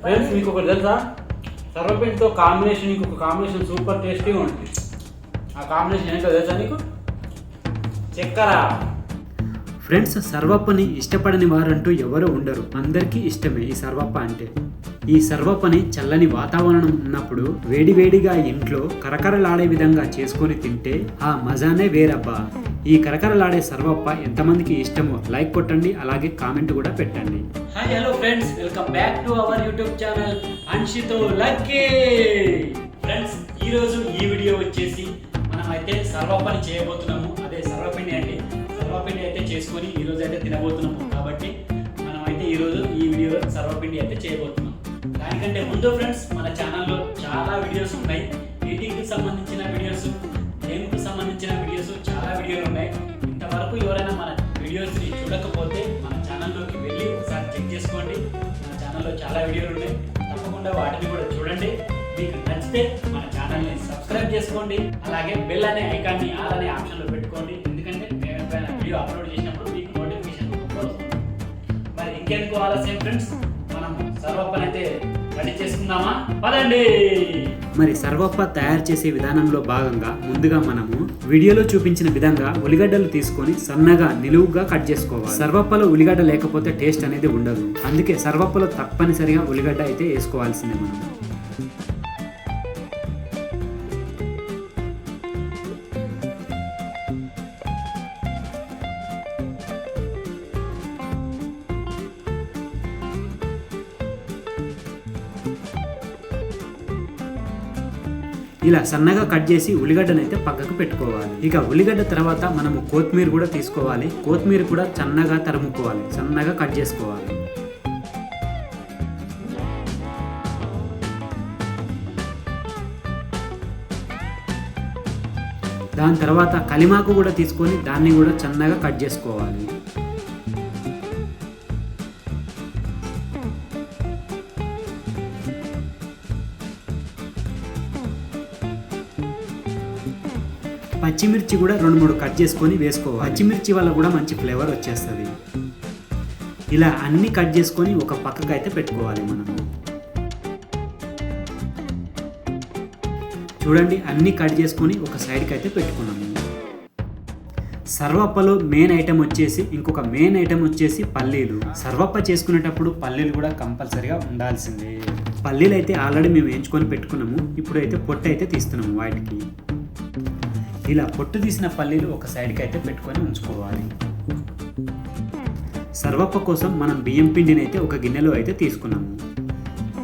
Friends మీకు ఒకటి తెలుసా, సర్వపిండితో కాంబినేషన్ ఇంకొక కాంబినేషన్ సూపర్ టేస్టీగా ఉంటుంది. ఆ కాంబినేషన్ ఏంటో తెలుసా నీకు? చక్కెర. ఫ్రెండ్స్, సర్వప్పని ఇష్టపడని వారంటూ ఎవరు ఉండరు. అందరికీ ఇష్టమే ఈ సర్వప్ప అంటే. ఈ సర్వప్పని చల్లని వాతావరణం ఉన్నప్పుడు వేడివేడిగా ఇంట్లో కరకరలాడే విధంగా చేసుకొని తింటే ఆ మజానే వేరబ్బా. ఈ కరకరలాడే సర్వప్ప ఎంతమందికి ఇష్టమో లైక్ కొట్టండి, అలాగే కామెంట్ కూడా పెట్టండి. Hi hello friends, welcome back to our YouTube channel అన్షితో లక్కీ. ఫ్రెండ్స్, ఈరోజు ఈ వీడియో వచ్చేసి మనం అయితే సర్వప్పని చేయబోతున్నాము. అదే సర్వపిండి అండి. సర్వపిండి అయితే చేసుకొని ఈరోజు అయితే తినబోతున్నాము. కాబట్టి మనం అయితే ఈరోజు ఈ వీడియోలో సర్వపిండి అయితే చేయబోతున్నాం. దానికంటే ముందు ఫ్రెండ్స్, మన ఛానల్లో చాలా వీడియోస్ ఉన్నాయి. ఈటింగ్కి సంబంధించిన వీడియోస్, గేమ్కి సంబంధించిన వీడియోస్, చాలా వీడియోలు ఉన్నాయి. ఇంతవరకు ఎవరైనా మన వీడియోస్ని చూడకపోతే మన ఛానల్లోకి వెళ్ళి ఒకసారి చెక్ చేసుకోండి. మన ఛానల్లో చాలా వీడియోలు ఉన్నాయి, తప్పకుండా వాటిని కూడా చూడండి. మీకు నచ్చితే మన ఛానల్ని సబ్స్క్రైబ్ చేసుకోండి, అలాగే బెల్ అనే ఐకాన్ని ఆల్ అనే ఆప్షన్లో పెట్టుకోండి. ఎందుకంటే మేము ఎప్పుడైనా వీడియో అప్లోడ్ చేసినప్పుడు మీకు నోటిఫికేషన్ వస్తుంది. మరి ఇంకెందుకు ఆలస్యం ఫ్రెండ్స్, మనం సర్వప్పనైతే రెడీ చేసుకుందామా? పదండి. మరి సర్వప్ప తయారు చేసే విధానంలో భాగంగా ముందుగా మనము వీడియోలో చూపించిన విధంగా ఉల్లిగడ్డలు తీసుకొని సన్నగా నిలువుగా కట్ చేసుకోవాలి. సర్వప్పలో ఉల్లిగడ్డ లేకపోతే టేస్ట్ అనేది ఉండదు. అందుకే సర్వప్పలో తప్పనిసరిగా ఉల్లిగడ్డ అయితే వేసుకోవాల్సిందే మనం. ఇలా సన్నగా కట్ చేసి ఉల్లిగడ్డనైతే పక్కకు పెట్టుకోవాలి. ఇక ఉల్లిగడ్డ తర్వాత మనము కొత్తిమీర కూడా తీసుకోవాలి. కొత్తిమీర కూడా సన్నగా తరుముకోవాలి, సన్నగా కట్ చేసుకోవాలి. దాని తర్వాత కలిమాకు కూడా తీసుకొని దాన్ని కూడా సన్నగా కట్ చేసుకోవాలి. పచ్చిమిర్చి కూడా 2-3 కట్ చేసుకొని వేసుకోవాలి. పచ్చిమిర్చి వల్ల కూడా మంచి ఫ్లేవర్ వచ్చేస్తుంది. ఇలా అన్ని కట్ చేసుకొని ఒక పక్కకు అయితే పెట్టుకోవాలి మనము. చూడండి, అన్ని కట్ చేసుకొని ఒక సైడ్కి అయితే పెట్టుకున్నాము. సర్వప్పలో మెయిన్ ఐటెం వచ్చేసి ఇంకొక మెయిన్ ఐటెం వచ్చేసి పల్లీలు. సర్వప్ప చేసుకునేటప్పుడు పల్లీలు కూడా కంపల్సరిగా ఉండాల్సిందే. పల్లీలు అయితే ఆల్రెడీ మేము వేయించుకొని పెట్టుకున్నాము. ఇప్పుడైతే పొట్టు అయితే తీస్తున్నాము వాటికి. ఇలా పొట్టు తీసిన పల్లీలు ఒక సైడ్కి అయితే పెట్టుకొని ఉంచుకోవాలి. సర్వప్ప కోసం మనం బియ్యం పిండిని అయితే ఒక గిన్నెలో అయితే తీసుకున్నాము.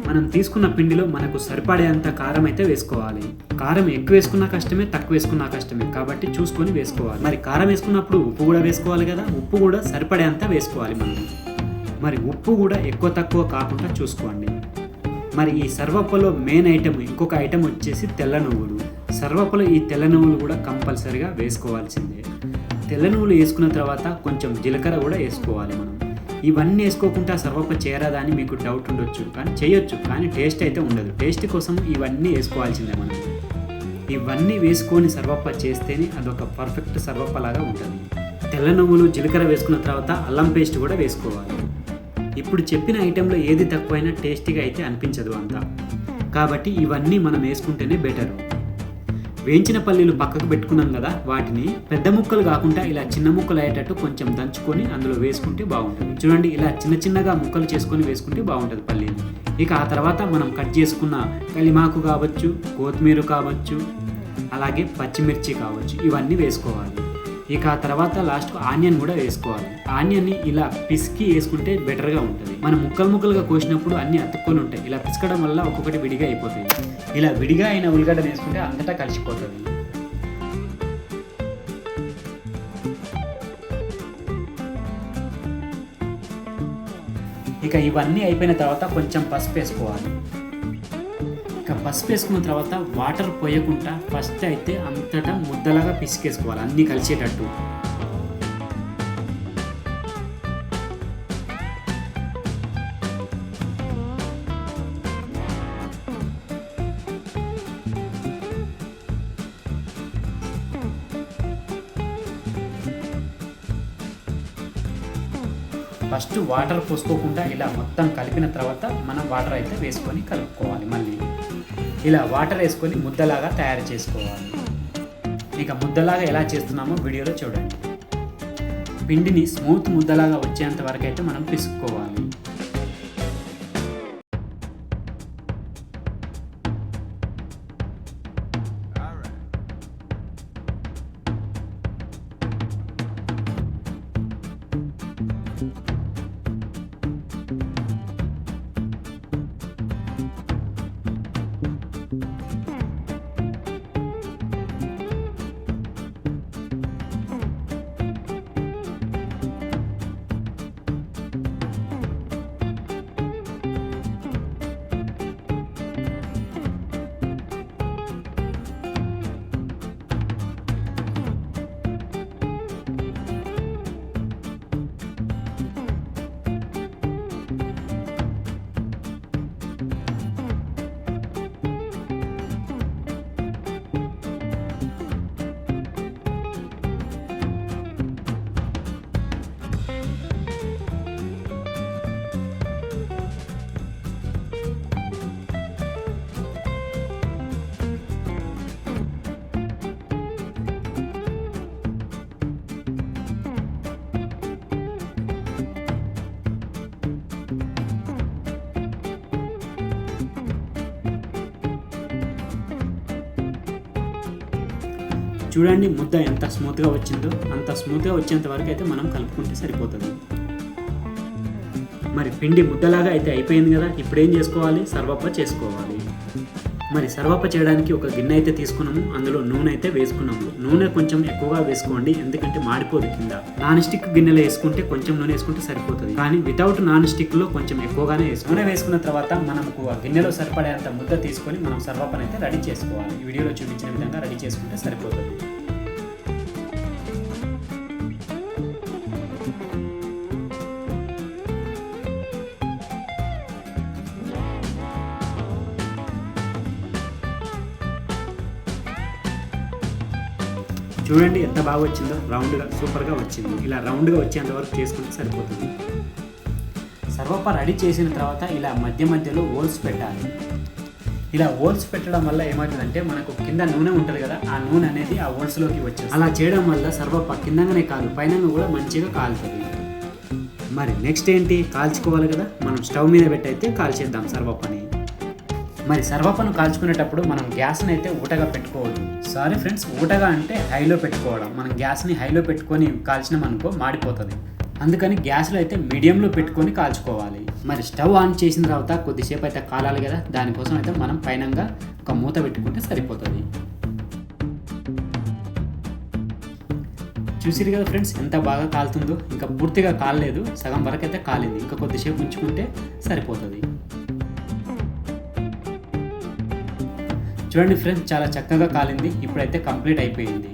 మనం తీసుకున్న పిండిలో మనకు సరిపడేంత కారం అయితే వేసుకోవాలి. కారం ఎక్కువ వేసుకున్నా కష్టమే, తక్కువ వేసుకున్నా కష్టమే, కాబట్టి చూసుకొని వేసుకోవాలి. మరి కారం వేసుకున్నప్పుడు ఉప్పు కూడా వేసుకోవాలి కదా, ఉప్పు కూడా సరిపడేంత వేసుకోవాలి మనం. మరి ఉప్పు కూడా ఎక్కువ తక్కువ కాకుండా చూసుకోండి. మరి ఈ సర్వప్పలో మెయిన్ ఐటెం ఇంకొక ఐటెం వచ్చేసి తెల్ల నువ్వులు. సర్వప్పలో ఈ తెల్ల నువ్వులు కూడా కంపల్సరిగా వేసుకోవాల్సిందే. తెల్ల నువ్వులు వేసుకున్న తర్వాత కొంచెం జీలకర్ర కూడా వేసుకోవాలి మనం. ఇవన్నీ వేసుకోకుండా సర్వప్ప చేరదా అని మీకు డౌట్ ఉండొచ్చు, కానీ చేయొచ్చు, కానీ టేస్ట్ అయితే ఉండదు. టేస్ట్ కోసం ఇవన్నీ వేసుకోవాల్సిందే మనం. ఇవన్నీ వేసుకొని సర్వప్ప చేస్తేనే అదొక పర్ఫెక్ట్ సర్వప్ప లాగా ఉంటుంది. తెల్ల నువ్వులు, జీలకర్ర వేసుకున్న తర్వాత అల్లం పేస్ట్ కూడా వేసుకోవాలి. ఇప్పుడు చెప్పిన ఐటెంలో ఏది తక్కువైనా టేస్టీగా అయితే అనిపించదు అంతా, కాబట్టి ఇవన్నీ మనం వేసుకుంటేనే బెటరు. వేయించిన పల్లీలు పక్కకు పెట్టుకున్నాం కదా, వాటిని పెద్ద ముక్కలు కాకుండా ఇలా చిన్న ముక్కలు అయ్యేటట్టు కొంచెం దంచుకొని అందులో వేసుకుంటే బాగుంటుంది. చూడండి, ఇలా చిన్న చిన్నగా ముక్కలు చేసుకొని వేసుకుంటే బాగుంటుంది పల్లీలు. ఇక ఆ తర్వాత మనం కట్ చేసుకున్న కలిమాకు కావచ్చు, కొత్తిమీర కావచ్చు, అలాగే పచ్చిమిర్చి కావచ్చు, ఇవన్నీ వేసుకోవాలి. ఇక ఆ తర్వాత లాస్ట్కు ఆనియన్ కూడా వేసుకోవాలి. ఆనియన్ని ఇలా పిసికి వేసుకుంటే బెటర్గా ఉంటుంది. మనం ముక్కలుగా కోసినప్పుడు అన్నీ అతుక్కొని ఉంటాయి. ఇలా పిసకడం వల్ల ఒక్కొక్కటి విడిగా అయిపోతాయి. ఇలా విడిగా అయిన ఉల్లిగడ్డ వేసుకుంటే అంతటా కలిసిపోతుంది. ఇక ఇవన్నీ అయిపోయిన తర్వాత కొంచెం పసుపు వేసుకోవాలి. ఇక పసుపు వేసుకున్న తర్వాత వాటర్ పోయకుండా ఫస్ట్ అయితే అంతటా ముద్దలాగా పిసికేసుకోవాలి, అన్నీ కలిసేటట్టు. ఫస్ట్ వాటర్ పోసుకోకుండా ఇలా మొత్తం కలిపిన తర్వాత మనం వాటర్ అయితే వేసుకొని కలుపుకోవాలి. మళ్ళీ ఇలా వాటర్ వేసుకొని ముద్దలాగా తయారు చేసుకోవాలి. ఇక ముద్దలాగా ఎలా చేస్తున్నామో వీడియోలో చూడండి. పిండిని స్మూత్ ముద్దలాగా వచ్చేంత వరకు అయితే మనం పిసుక్కోవాలి. చూడండి ముద్ద ఎంత స్మూత్గా వచ్చిందో, అంత స్మూత్గా వచ్చేంత వరకు అయితే మనం కలుపుకుంటే సరిపోతుంది. మరి పిండి ముద్దలాగా అయితే అయిపోయింది కదా, ఇప్పుడు ఏం చేసుకోవాలి? సర్వప్ప చేసుకోవాలి. మరి సర్వప్ప చేయడానికి ఒక గిన్నె అయితే తీసుకున్నాము, అందులో నూనె అయితే వేసుకున్నాము. నూనె కొంచెం ఎక్కువగా వేసుకోండి, ఎందుకంటే మాడిపోదు కింద. నాన్ స్టిక్ గిన్నెలో వేసుకుంటే కొంచెం నూనె వేసుకుంటే సరిపోతుంది, కానీ వితౌట్ నాన్ స్టిక్లో కొంచెం ఎక్కువగానే నూనె వేసుకున్న తర్వాత మనకు ఆ గిన్నెలో సరిపడేంత ముద్ద తీసుకొని మనం సర్వప్పని అయితే రెడీ చేసుకోవాలి. ఈ వీడియోలో చూపించిన విధంగా రెడీ చేసుకుంటే సరిపోతుంది. చూడండి ఎంత బాగా వచ్చిందో, రౌండ్గా సూపర్గా వచ్చింది. ఇలా రౌండ్గా వచ్చేంత వరకు చేసుకుంటే సరిపోతుంది. సర్వప్ప రెడీ చేసిన తర్వాత ఇలా మధ్య మధ్యలో హోల్స్ పెట్టాలి. ఇలా హోల్స్ పెట్టడం వల్ల ఏమవుతుందంటే మనకు కింద నూనె ఉంటుంది కదా, ఆ నూనె అనేది ఆ హోల్స్లోకి వచ్చేది. అలా చేయడం వల్ల సర్వప్ప కిందగానే కాదు పైన కూడా మంచిగా కాలుతుంది. మరి నెక్స్ట్ ఏంటి? కాల్చుకోవాలి కదా, మనం స్టవ్ మీద పెట్టి అయితే కాల్చేద్దాం సర్వప్పని. మరి సర్వప్పను కాల్చుకునేటప్పుడు మనం గ్యాస్ని అయితే ఊటగా పెట్టుకోవద్దు. సారీ ఫ్రెండ్స్, ఊటగా అంటే హైలో పెట్టుకోవడం. మనం గ్యాస్ని హైలో పెట్టుకొని కాల్చినాం అనుకో మాడిపోతుంది. అందుకని గ్యాస్లో అయితే మీడియంలో పెట్టుకొని కాల్చుకోవాలి. మరి స్టవ్ ఆన్ చేసిన తర్వాత కొద్దిసేపు అయితే కాలాలి కదా, దానికోసం అయితే మనం పైనంగా ఒక మూత పెట్టుకుంటే సరిపోతుంది. చూసిరు కదా ఫ్రెండ్స్ ఎంత బాగా కాలుతుందో. ఇంకా పూర్తిగా కాలలేదు, సగం వరకు అయితే కాలింది. ఇంకా కొద్దిసేపు ఉంచుకుంటే సరిపోతుంది. చూడండి ఫ్రెండ్స్, చాలా చక్కగా కాలింది. ఇప్పుడైతే కంప్లీట్ అయిపోయింది.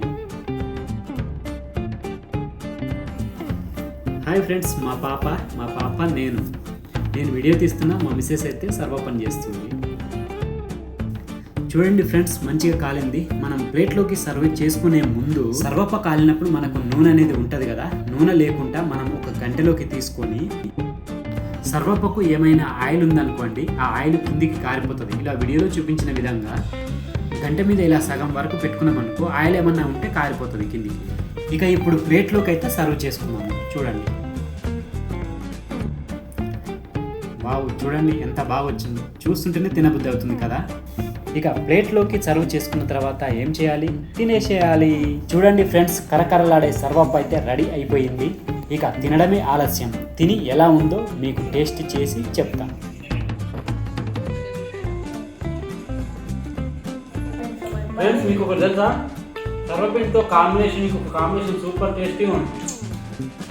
హాయ్ ఫ్రెండ్స్, మా పాప నేను వీడియో తీస్తున్నా, మా మిస్సెస్ అయితే సర్వప్పని చేస్తుంది. చూడండి ఫ్రెండ్స్, మంచిగా కాలింది. మనం ప్లేట్లోకి సర్వ్ చేసుకునే ముందు సర్వప్ప కాలినప్పుడు మనకు నూనె అనేది ఉంటుంది కదా, నూనె లేకుండా మనం ఒక గంటలోకి తీసుకొని సర్వప్పకు ఏమైనా ఆయిల్ ఉందనుకోండి, ఆ ఆయిల్ కిందికి కారిపోతుంది. ఇలా వీడియోలో చూపించిన విధంగా గంట మీద ఇలా సగం వరకు పెట్టుకున్నామనుకో, ఆయిల్ ఏమన్నా ఉంటే కారిపోతుంది కిందికి. ఇక ఇప్పుడు ప్లేట్లోకి అయితే సర్వ్ చేసుకున్నాము. చూడండి, వావ్, చూడండి ఎంత బాగా వచ్చిందో. చూస్తుంటేనే తినబుద్ధి అవుతుంది కదా. ఇక ప్లేట్లోకి సర్వ్ చేసుకున్న తర్వాత ఏం చేయాలి? తినేసేయాలి. చూడండి ఫ్రెండ్స్, కరకరలాడే సర్వప్ప అయితే రెడీ అయిపోయింది. ఇక తినడమే ఆలస్యం. తిని ఎలా ఉందో మీకు టేస్ట్ చేసి చెప్తాను. ఫ్రెండ్స్, మీకు ఒకటి తెలుసా? సర్వపిండితో కాంబినేషన్, ఇంకొక కాంబినేషన్ సూపర్ టేస్టీగా ఉంటుంది.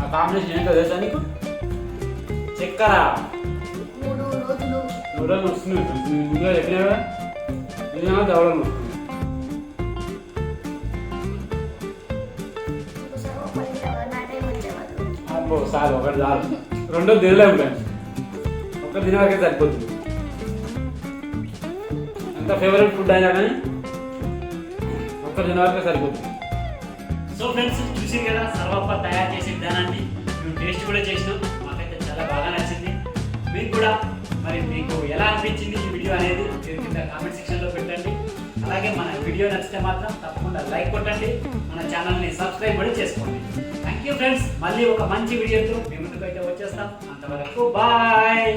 ఆ కాంబినేషన్ ఏంటో తెలుసా నీకు? చక్కెర. 3 రోజులు వస్తుంది. ముందుగా చెప్పినావా? ఇది దవడం వస్తుంది. అబ్బో చాలు, ఒకటి చాలు. రెండో తినలేము ఫ్రెండ్స్, ఒకటి తినడానికే సరిపోతుంది. ఎంత ఫేవరెట్ ఫుడ్ అయినా కానీ ఒక్క తినడానికే సరిపోతుంది. సో ఫ్రెండ్స్, చూసి కదా సర్వప్ప తయారు చేసే విధానాన్ని. మేము టేస్ట్ కూడా చేసినాం. మాకైతే చాలా బాగా నచ్చింది. మీకు కూడా మరి మీకు ఎలా అనిపించింది ఈ వీడియో అనేది మీరు కింద కామెంట్ సెక్షన్లో పెట్టండి. అలాగే మన వీడియో నచ్చితే మాత్రం తప్పకుండా లైక్ కొట్టండి, మన ఛానల్ని సబ్స్క్రైబ్ కూడా చేసుకోండి. Thank you friends. మళ్ళీ ఒక మంచి వీడియోతో మీ ముందుకు అయితే వచ్చేస్తాం. అంతవరకు బాయ్.